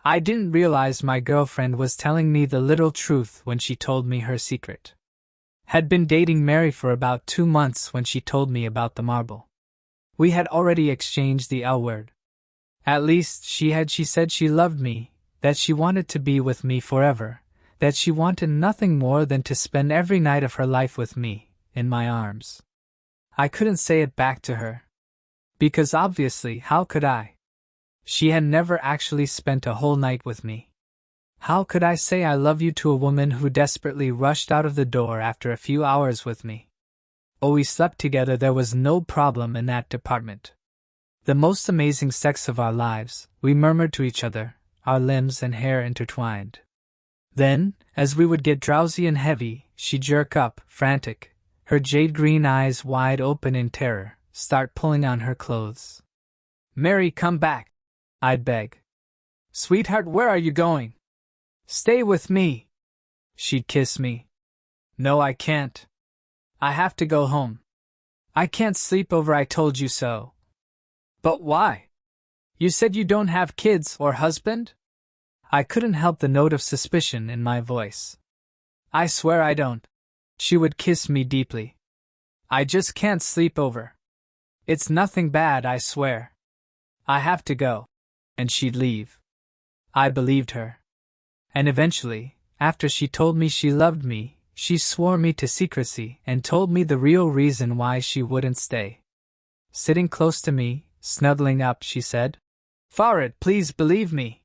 I didn't realize my girlfriend was telling me the little truth when she told me her secret. Had been dating Mary for about 2 months when she told me about the marble. We had already exchanged the L word. At least she said she loved me, that she wanted to be with me forever, that she wanted nothing more than to spend every night of her life with me, in my arms. I couldn't say it back to her. Because obviously, how could I? She had never actually spent a whole night with me. How could I say I love you to a woman who desperately rushed out of the door after a few hours with me? Oh, we slept together, there was no problem in that department. The most amazing sex of our lives, we murmured to each other, our limbs and hair intertwined. Then, as we would get drowsy and heavy, she'd jerk up, frantic, her jade-green eyes wide open in terror, start pulling on her clothes. "Mary, come back," I'd beg. "Sweetheart, where are you going?" "Stay with me." She'd kiss me. "No, I can't. I have to go home. I can't sleep over, I told you so." "But why? You said you don't have kids or husband?" I couldn't help the note of suspicion in my voice. "I swear I don't." She would kiss me deeply. "I just can't sleep over. It's nothing bad, I swear. I have to go." And she'd leave. I believed her. And eventually, after she told me she loved me, she swore me to secrecy and told me the real reason why she wouldn't stay. Sitting close to me, snuggling up, she said, "Farid, please believe me.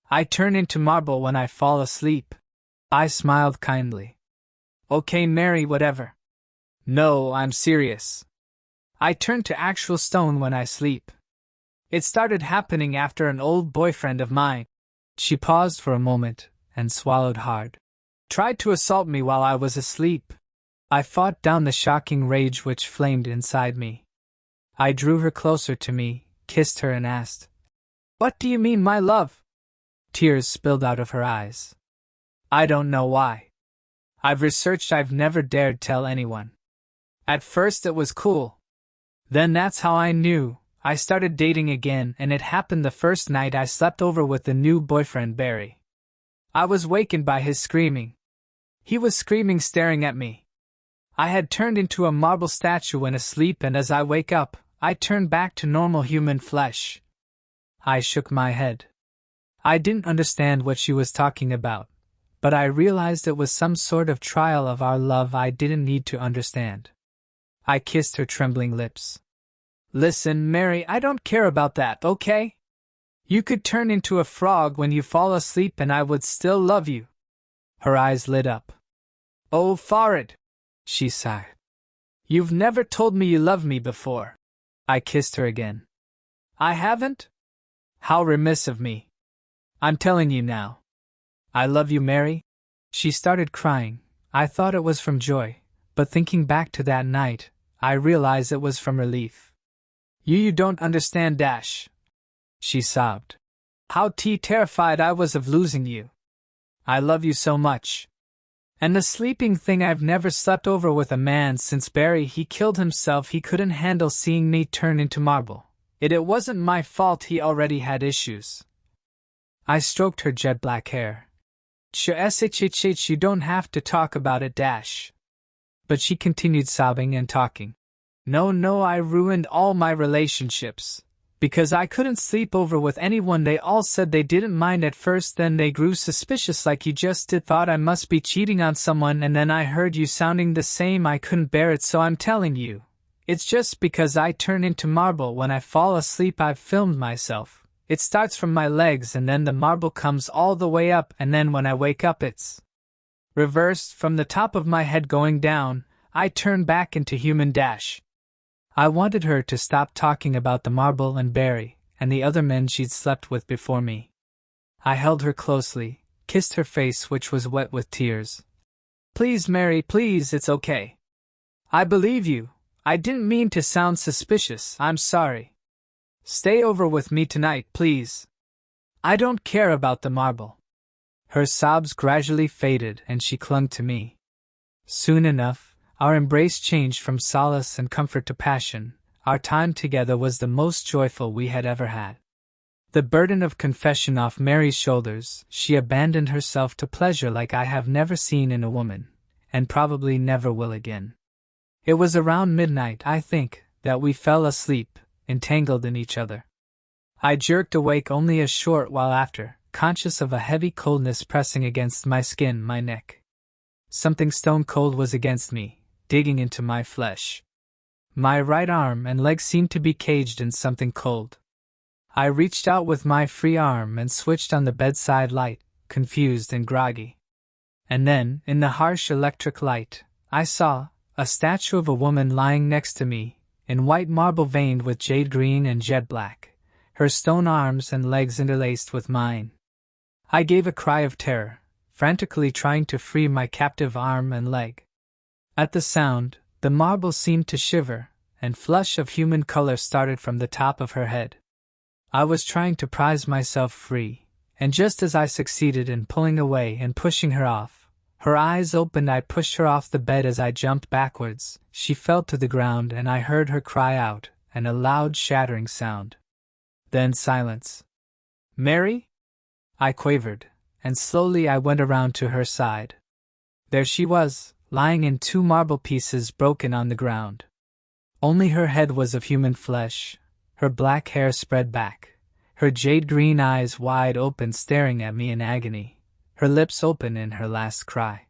I turn into marble when I fall asleep." I smiled kindly. "Okay, Mary, whatever." "No, I'm serious. I turn to actual stone when I sleep. It started happening after an old boyfriend of mine." She paused for a moment and swallowed hard. "Tried to assault me while I was asleep." I fought down the shocking rage which flamed inside me. I drew her closer to me, kissed her and asked, "What do you mean, my love?" Tears spilled out of her eyes. "I don't know why. I've researched, I've never dared tell anyone. At first it was cool. Then that's how I knew. I started dating again, and it happened the first night I slept over with the new boyfriend, Barry. I was wakened by his screaming. He was screaming, staring at me. I had turned into a marble statue when asleep, and as I wake up, I turn back to normal human flesh." I shook my head. I didn't understand what she was talking about, but I realized it was some sort of trial of our love I didn't need to understand. I kissed her trembling lips. "Listen, Mary, I don't care about that, okay? You could turn into a frog when you fall asleep and I would still love you." Her eyes lit up. "Oh, Farid," she sighed. "You've never told me you love me before." I kissed her again. "I haven't? How remiss of me. I'm telling you now. I love you, Mary." She started crying. I thought it was from joy, but thinking back to that night, I realized it was from relief. You don't understand, Dash," she sobbed. "How terrified I was of losing you. I love you so much. And the sleeping thing, I've never slept over with a man since Barry, he killed himself. He couldn't handle seeing me turn into marble. It wasn't my fault, he already had issues." I stroked her jet black hair. You don't have to talk about it, Dash." But she continued sobbing and talking. No, I ruined all my relationships. Because I couldn't sleep over with anyone. They all said they didn't mind at first, then they grew suspicious like you just did, thought I must be cheating on someone, and then I heard you sounding the same. I couldn't bear it, so I'm telling you. It's just because I turn into marble when I fall asleep. I've filmed myself. It starts from my legs and then the marble comes all the way up, and then when I wake up it's reversed from the top of my head going down. I turn back into human, Dash." I wanted her to stop talking about the marble and Barry and the other men she'd slept with before me. I held her closely, kissed her face which was wet with tears. "Please, Mary, please, it's okay. I believe you. I didn't mean to sound suspicious. I'm sorry. Stay over with me tonight, please. I don't care about the marble." Her sobs gradually faded and she clung to me. Soon enough, our embrace changed from solace and comfort to passion. Our time together was the most joyful we had ever had. The burden of confession off Mary's shoulders, she abandoned herself to pleasure like I have never seen in a woman, and probably never will again. It was around midnight, I think, that we fell asleep, entangled in each other. I jerked awake only a short while after, conscious of a heavy coldness pressing against my skin, my neck. Something stone cold was against me, digging into my flesh. My right arm and leg seemed to be caged in something cold. I reached out with my free arm and switched on the bedside light, confused and groggy. And then, in the harsh electric light, I saw a statue of a woman lying next to me, in white marble veined with jade green and jet black, her stone arms and legs interlaced with mine. I gave a cry of terror, frantically trying to free my captive arm and leg. At the sound, the marble seemed to shiver, and flush of human color started from the top of her head. I was trying to prise myself free, and just as I succeeded in pulling away and pushing her off, her eyes opened. I pushed her off the bed. As I jumped backwards, she fell to the ground and I heard her cry out, and a loud shattering sound. Then silence. "Mary?" I quavered, and slowly I went around to her side. There she was, lying in two marble pieces broken on the ground. Only her head was of human flesh, her black hair spread back, her jade-green eyes wide open staring at me in agony, her lips open in her last cry.